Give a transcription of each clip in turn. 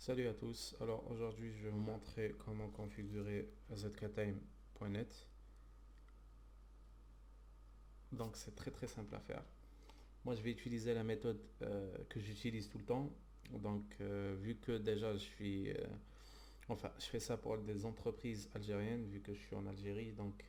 Salut à tous, alors aujourd'hui je vais vous montrer comment configurer zktime.net. Donc c'est très simple à faire. Moi je vais utiliser la méthode que j'utilise tout le temps. Donc vu que déjà je fais ça pour des entreprises algériennes vu que je suis en Algérie. Donc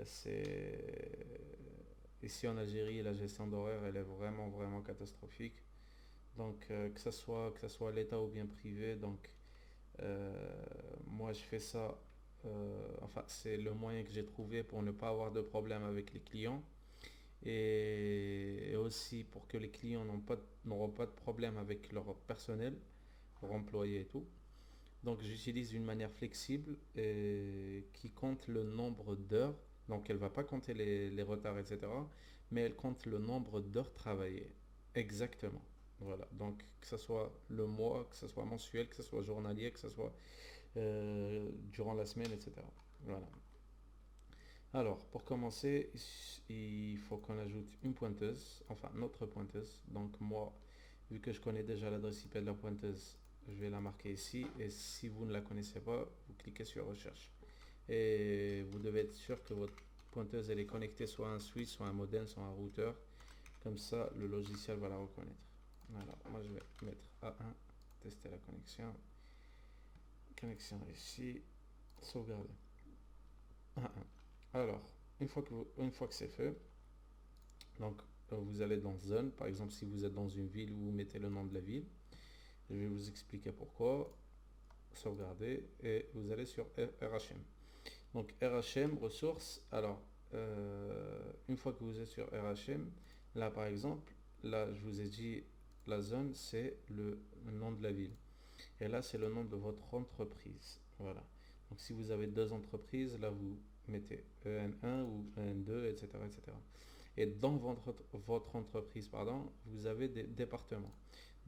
c'est ici en Algérie la gestion d'horaire elle est vraiment catastrophique. Donc que ça soit l'État ou bien privé. Donc moi, je fais ça. C'est le moyen que j'ai trouvé pour ne pas avoir de problème avec les clients et aussi pour que les clients n'auront pas de problème avec leur personnel, leurs employés et tout. Donc, j'utilise une manière flexible et qui compte le nombre d'heures. Donc, elle va pas compter les retards, etc. Mais elle compte le nombre d'heures travaillées. Exactement. Voilà. Donc, que ce soit le mois, que ce soit mensuel, que ce soit journalier, que ce soit durant la semaine, etc. Voilà. Alors, pour commencer, il faut qu'on ajoute une pointeuse, enfin notre pointeuse. Donc moi, vu que je connais déjà l'adresse IP de la pointeuse, je vais la marquer ici. Et si vous ne la connaissez pas, vous cliquez sur recherche. Et vous devez être sûr que votre pointeuse elle est connectée soit à un switch, soit à un modem, soit à un routeur. Comme ça, le logiciel va la reconnaître. Alors, moi je vais mettre A1, tester la connexion. Connexion ici, sauvegarder. Alors, une fois que c'est fait, donc vous allez dans Zone. Par exemple, si vous êtes dans une ville, vous mettez le nom de la ville. Je vais vous expliquer pourquoi. Sauvegarder et vous allez sur RHM. Donc RHM, ressources. Alors, une fois que vous êtes sur RHM, là par exemple, là je vous ai dit la zone, c'est le nom de la ville. Et là, c'est le nom de votre entreprise. Voilà. Donc, si vous avez deux entreprises, là, vous mettez EN1 ou EN2, etc., etc. Et dans votre entreprise, pardon, vous avez des départements.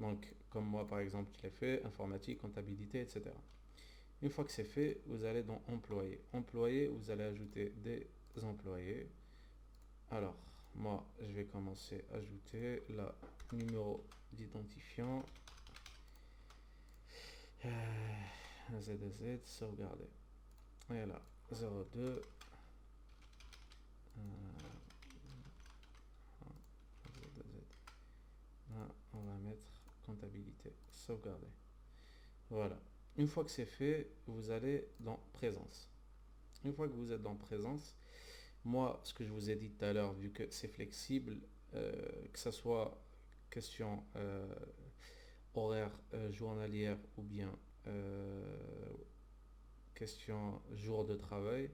Donc, comme moi, par exemple, je l'ai fait, informatique, comptabilité, etc. Une fois que c'est fait, vous allez dans employés. Employés, vous allez ajouter des employés. Alors, moi, je vais commencer à ajouter le numéro d'identifiant. ZZ, sauvegarder. Et là, 02. Là, on va mettre comptabilité, sauvegarder. Voilà. Une fois que c'est fait, vous allez dans présence. Une fois que vous êtes dans présence, moi, ce que je vous ai dit tout à l'heure, vu que c'est flexible, que ce soit question horaire journalière ou bien question jour de travail,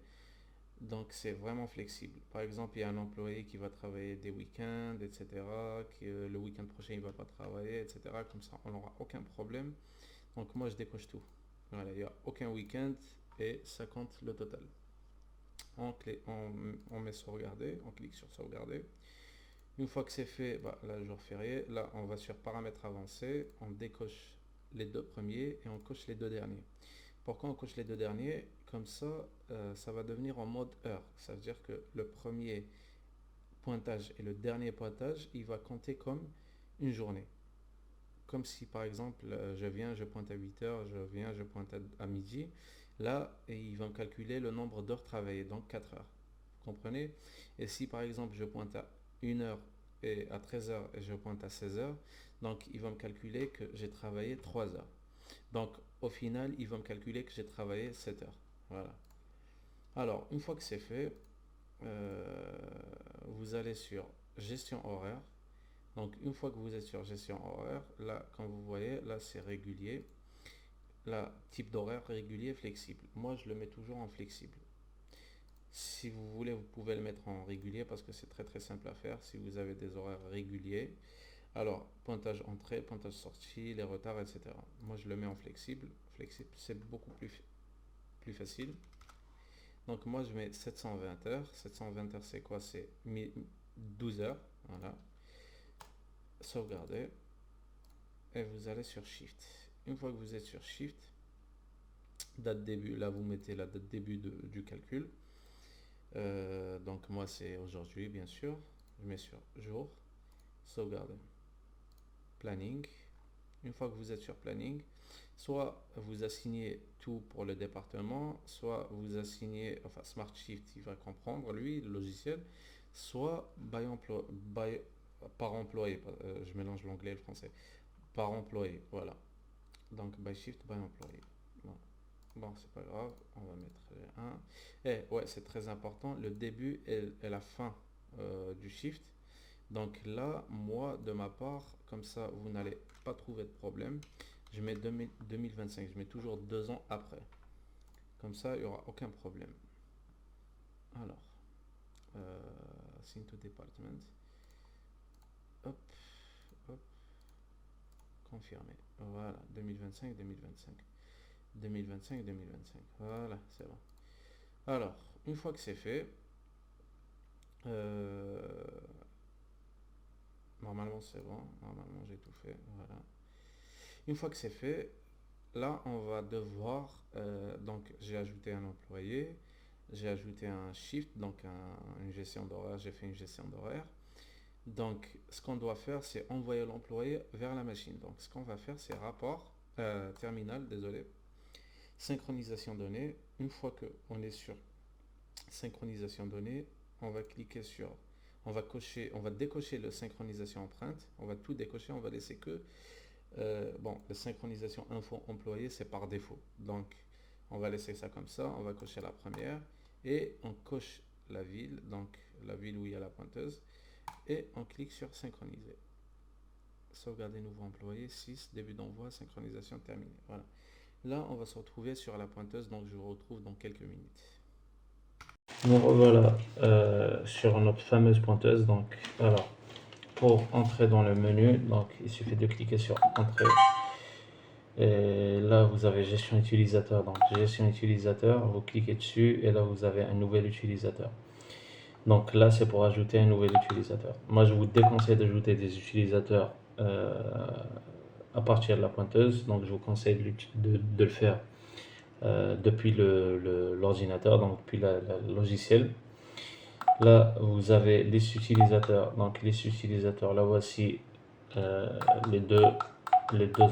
donc c'est vraiment flexible. Par exemple, il y a un employé qui va travailler des week-ends, etc. Que le week-end prochain il ne va pas travailler, etc. Comme ça, on n'aura aucun problème. Donc moi, je décoche tout. Voilà, il n'y a aucun week-end et ça compte le total. On met sauvegarder, on clique sur sauvegarder. Une fois que c'est fait, bah, là, jour férié, là, on va sur paramètres avancés, on décoche les deux premiers et on coche les deux derniers. Pourquoi on coche les deux derniers? Comme ça, ça va devenir en mode heure. Ça veut dire que le premier pointage et le dernier pointage, il va compter comme une journée. Comme si par exemple, je pointe à 8 heures, je pointe à midi. Là, et ils vont calculer le nombre d'heures travaillées, donc 4 heures. Vous comprenez? Et si par exemple, je pointe à 1 heure et à 13 heures et je pointe à 16 heures, donc ils vont me calculer que j'ai travaillé 3 heures. Donc au final, ils vont me calculer que j'ai travaillé 7 heures. Voilà. Alors, une fois que c'est fait, vous allez sur gestion horaire. Donc, une fois que vous êtes sur gestion horaire, là, comme vous voyez, là, c'est régulier. Là, type d'horaire régulier, flexible. Moi, je le mets toujours en flexible. Si vous voulez, vous pouvez le mettre en régulier parce que c'est très simple à faire si vous avez des horaires réguliers. Alors, pointage entrée, pointage sortie, les retards, etc. Moi, je le mets en flexible. Flexible, c'est beaucoup plus facile. Donc moi je mets 720 heures. 720 heures c'est quoi? C'est 12 heures. Voilà. Sauvegarder. Et vous allez sur Shift. Une fois que vous êtes sur Shift, date début, là vous mettez la date début du calcul. Donc moi c'est aujourd'hui bien sûr. Je mets sur jour. Sauvegarder. Planning. Une fois que vous êtes sur planning, soit vous assignez tout pour le département, soit vous assignez, enfin SmartShift, il va comprendre, lui, le logiciel, soit par employé, je mélange l'anglais et le français, par employé, voilà. Donc by shift, by employé. Bon, bon, c'est pas grave, on va mettre un. Et ouais, c'est très important, le début et la fin du shift. Donc là, moi, de ma part, comme ça, vous n'allez pas trouver de problème. Je mets 2025, je mets toujours 2 ans après. Comme ça, il n'y aura aucun problème. Alors, Sync to Department. Hop, hop, confirmé. Voilà, 2025, 2025. 2025, 2025. Voilà, c'est bon. Alors, une fois que c'est fait, euh, normalement c'est bon. Normalement j'ai tout fait. Voilà. Une fois que c'est fait, là on va devoir. Donc j'ai ajouté un employé, j'ai ajouté un shift, donc une gestion d'horaire. J'ai fait une gestion d'horaire. Donc ce qu'on doit faire, c'est envoyer l'employé vers la machine. Donc ce qu'on va faire, c'est rapport terminal, désolé, synchronisation données. Une fois qu'on est sur synchronisation données, on va cliquer sur, on va cocher, on va décocher le synchronisation empreinte, on va tout décocher, on va laisser que, bon, la synchronisation info employé, c'est par défaut. Donc, on va laisser ça comme ça, on va cocher la première et on coche la ville, donc la ville où il y a la pointeuse, et on clique sur synchroniser. Sauvegarder nouveau employé, 6, début d'envoi, synchronisation terminée. Voilà. Là, on va se retrouver sur la pointeuse, donc je vous retrouve dans quelques minutes. Nous revoilà sur notre fameuse pointeuse. Donc, alors, pour entrer dans le menu, donc il suffit de cliquer sur Entrée. Et là, vous avez Gestion utilisateur. Donc, Gestion utilisateur, vous cliquez dessus et là, vous avez un nouvel utilisateur. Donc là, c'est pour ajouter un nouvel utilisateur. Moi, je vous déconseille d'ajouter des utilisateurs à partir de la pointeuse. Donc, je vous conseille de le faire depuis l'ordinateur, donc depuis le logiciel. Là, vous avez les utilisateurs. Donc, les utilisateurs, là, voici les deux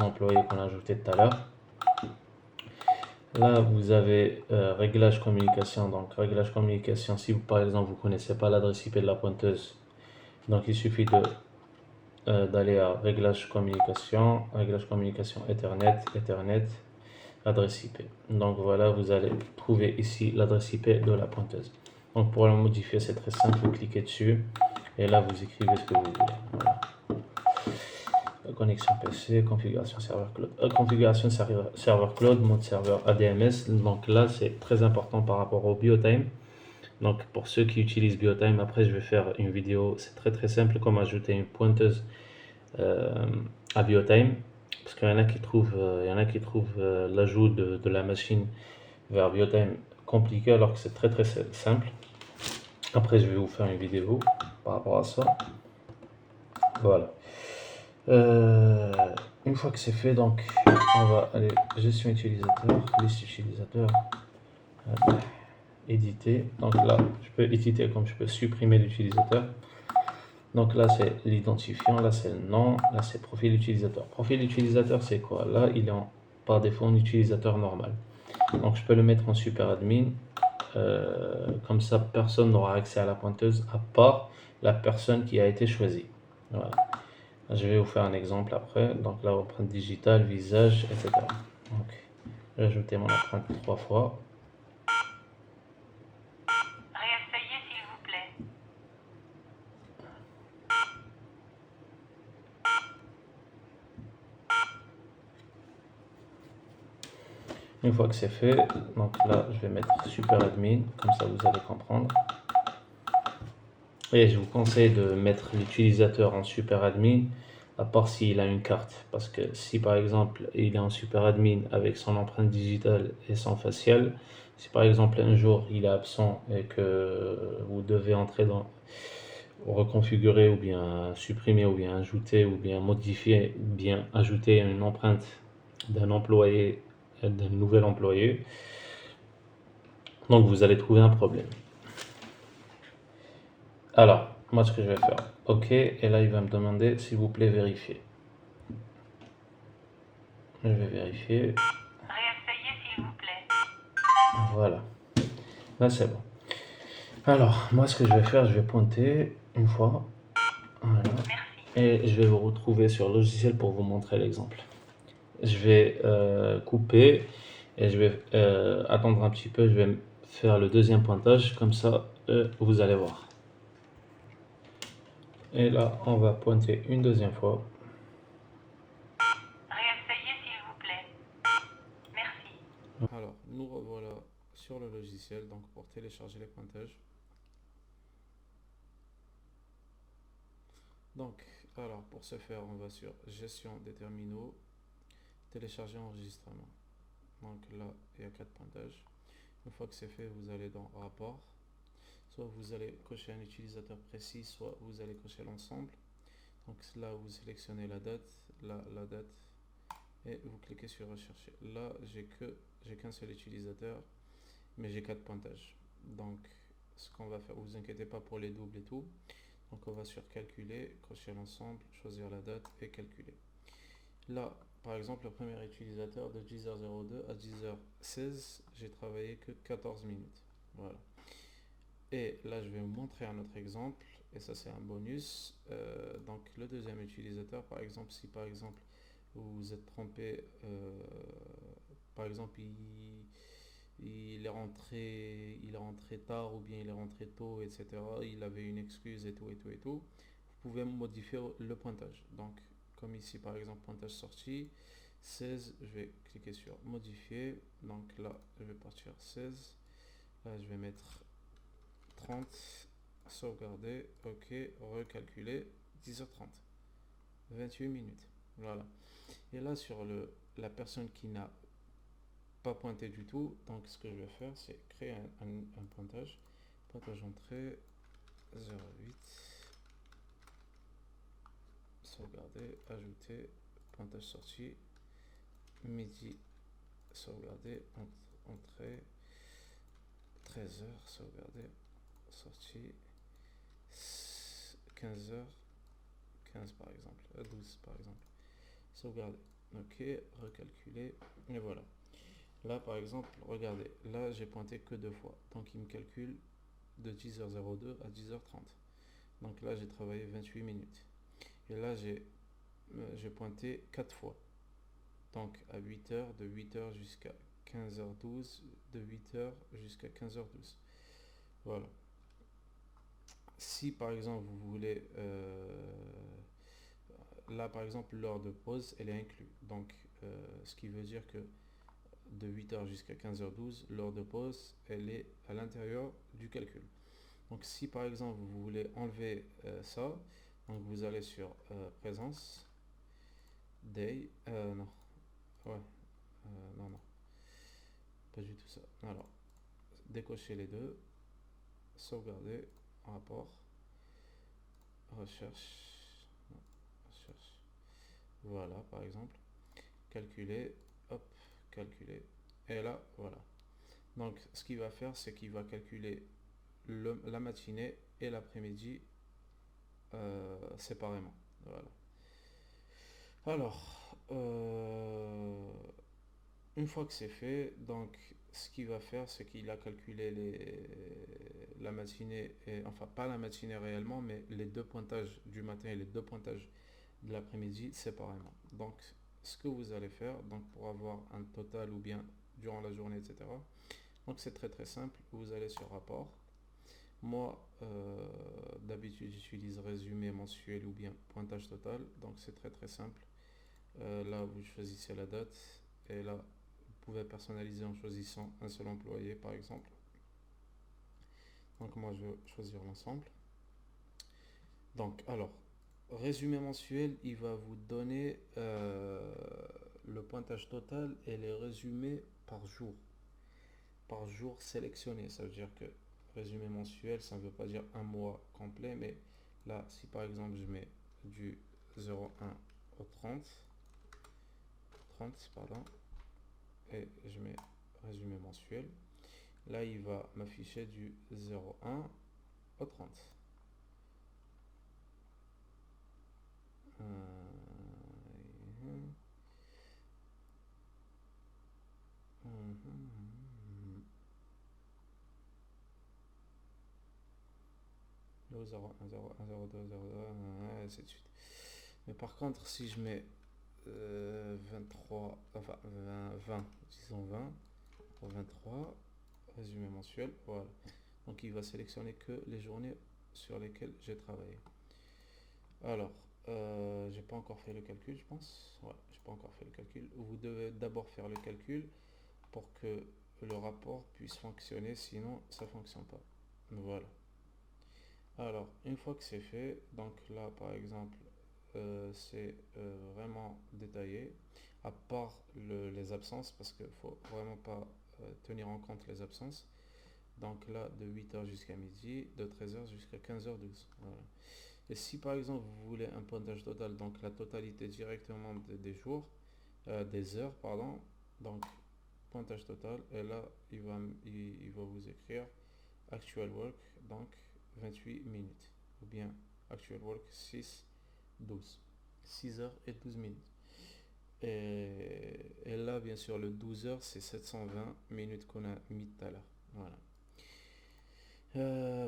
employés qu'on a ajoutés tout à l'heure. Là, vous avez réglage communication. Donc, réglage communication, si vous, par exemple, vous ne connaissez pas l'adresse IP de la pointeuse, donc il suffit d'aller à réglage communication Ethernet, adresse IP. Donc voilà, vous allez trouver ici l'adresse IP de la pointeuse. Donc pour la modifier, c'est très simple, vous cliquez dessus et là vous écrivez ce que vous voulez. Voilà. Connexion PC, configuration serveur cloud, serveur cloud, mode serveur ADMS. Donc là, c'est très important par rapport au BioTime. Donc pour ceux qui utilisent BioTime, après je vais faire une vidéo, c'est très simple comment ajouter une pointeuse à BioTime. Parce qu'il y en a qui trouvent, l'ajout de la machine vers BioTime compliqué alors que c'est très simple. Après je vais vous faire une vidéo par rapport à ça. Voilà. Une fois que c'est fait, donc on va aller gestion utilisateur, liste utilisateur, éditer. Donc là, je peux éditer comme je peux supprimer l'utilisateur. Donc là, c'est l'identifiant, là c'est le nom, là c'est profil utilisateur. Profil utilisateur, c'est quoi? Là, il est par défaut en utilisateur normal. Donc je peux le mettre en super admin. Comme ça, personne n'aura accès à la pointeuse à part la personne qui a été choisie. Voilà. Je vais vous faire un exemple après. Donc là, empreinte digitale, visage, etc. Donc, je vais ajouter mon empreinte 3 fois. Réessayez s'il vous plaît. Une fois que c'est fait, donc là, je vais mettre super admin, comme ça vous allez comprendre. Et je vous conseille de mettre l'utilisateur en super admin, à part s'il a une carte. Parce que si par exemple il est en super admin avec son empreinte digitale et son facial, si par exemple un jour il est absent et que vous devez entrer dans reconfigurer ou bien supprimer ou bien ajouter ou bien modifier ou bien ajouter une empreinte d'un employé, d'un nouvel employé, donc vous allez trouver un problème. Alors, moi ce que je vais faire, OK, et là il va me demander s'il vous plaît vérifier. Je vais vérifier. Réessayez s'il vous plaît. Voilà. Là, c'est bon. Alors, moi, ce que je vais faire, je vais pointer une fois. Voilà. Merci. Et je vais vous retrouver sur le logiciel pour vous montrer l'exemple. Je vais couper et je vais attendre un petit peu. Je vais faire le deuxième pointage. Comme ça, vous allez voir. Et là, on va pointer une deuxième fois. Réessayez s'il vous plaît. Merci. Alors, nous revoilà sur le logiciel donc pour télécharger les pointages. Donc, alors pour ce faire, on va sur gestion des terminaux, télécharger enregistrement. Donc là, il y a 4 pointages. Une fois que c'est fait, vous allez dans rapport. Soit vous allez cocher un utilisateur précis, soit vous allez cocher l'ensemble. Donc là, vous sélectionnez la date, là, la date, et vous cliquez sur rechercher. Là, j'ai qu'un seul utilisateur, mais j'ai 4 pointages. Donc, ce qu'on va faire, vous inquiétez pas pour les doubles et tout. Donc, on va sur calculer, cocher l'ensemble, choisir la date et calculer. Là, par exemple, le premier utilisateur de 10h02 à 10h16, j'ai travaillé que 14 minutes. Voilà. Et là, je vais vous montrer un autre exemple, et ça c'est un bonus. Donc le deuxième utilisateur, par exemple, si par exemple vous vous êtes trompé, par exemple il est rentré tard ou bien il est rentré tôt, etc. Il avait une excuse et tout et tout et tout. Vous pouvez modifier le pointage. Donc comme ici par exemple pointage sorti 16, je vais cliquer sur modifier. Donc là je vais partir 16. Là je vais mettre 30, sauvegarder, ok, recalculer, 10h30, 28 minutes. Voilà. Et là, sur la personne qui n'a pas pointé du tout, donc ce que je vais faire, c'est créer un pointage. Pointage entrée, 08, sauvegarder, ajouter, pointage sorti, midi, sauvegarder, entrée, 13h, sauvegarder, sortie, 15h, 15 par exemple, 12 par exemple. Sauvegarder. Ok, recalculer. Et voilà. Là par exemple, regardez, là j'ai pointé que deux fois. Donc il me calcule de 10h02 à 10h30. Donc là j'ai travaillé 28 minutes. Et là j'ai pointé 4 fois. Donc à 8h, de 8h jusqu'à 15h12, de 8h jusqu'à 15h12. Voilà. Si par exemple vous voulez là par exemple l'heure de pause elle est inclue, donc ce qui veut dire que de 8h jusqu'à 15h12 l'heure de pause elle est à l'intérieur du calcul. Donc si par exemple vous voulez enlever ça, donc vous allez sur présence day, non ouais non non pas du tout ça. Alors décocher les deux, sauvegarder, rapport, recherche, non, recherche, voilà par exemple, calculer, hop, calculer, et là voilà. Donc ce qu'il va faire c'est qu'il va calculer la matinée et l'après-midi séparément. Voilà. Alors, une fois que c'est fait, donc ce qu'il va faire, c'est qu'il a calculé la matinée, enfin pas la matinée réellement, mais les deux pointages du matin et les deux pointages de l'après-midi séparément. Donc, ce que vous allez faire, donc pour avoir un total ou bien durant la journée, etc. Donc c'est très très simple. Vous allez sur rapport. Moi, d'habitude, j'utilise résumé mensuel ou bien pointage total. Donc c'est très très simple. Là, vous choisissez la date et là, vous pouvez personnaliser en choisissant un seul employé, par exemple. Donc moi, je vais choisir l'ensemble. Donc, alors, résumé mensuel, il va vous donner le pointage total et les résumés par jour. Par jour sélectionné. Ça veut dire que résumé mensuel, ça ne veut pas dire un mois complet, mais là, si par exemple je mets du 01 au 30 pardon, et je mets résumé mensuel, là il va m'afficher du 01 au 30. 0, 1, 0, 1, 0, 2, 0, 2, ainsi de suite. Mais par contre, si je mets 23, enfin 20, disons 20, pour 23, résumé mensuel, voilà. Donc il va sélectionner que les journées sur lesquelles j'ai travaillé. Alors, j'ai pas encore fait le calcul, je pense. Ouais, j'ai pas encore fait le calcul. Vous devez d'abord faire le calcul pour que le rapport puisse fonctionner, sinon ça fonctionne pas. Voilà. Alors, une fois que c'est fait, donc là par exemple, c'est vraiment détaillé, à part les absences, parce qu'il faut vraiment pas tenir en compte les absences. Donc là, de 8h jusqu'à midi, de 13h jusqu'à 15h12. Voilà. Et si par exemple vous voulez un pointage total, donc la totalité directement des jours, des heures, pardon, donc pointage total, et là il va vous écrire actual work, donc 28 minutes, ou bien actual work 6 heures et 12 minutes. Et là, bien sûr, le 12 heures, c'est 720 minutes qu'on a mis tout à l'heure. Voilà.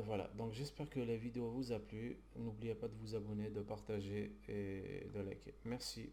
Voilà, donc j'espère que la vidéo vous a plu. N'oubliez pas de vous abonner, de partager et de liker. Merci.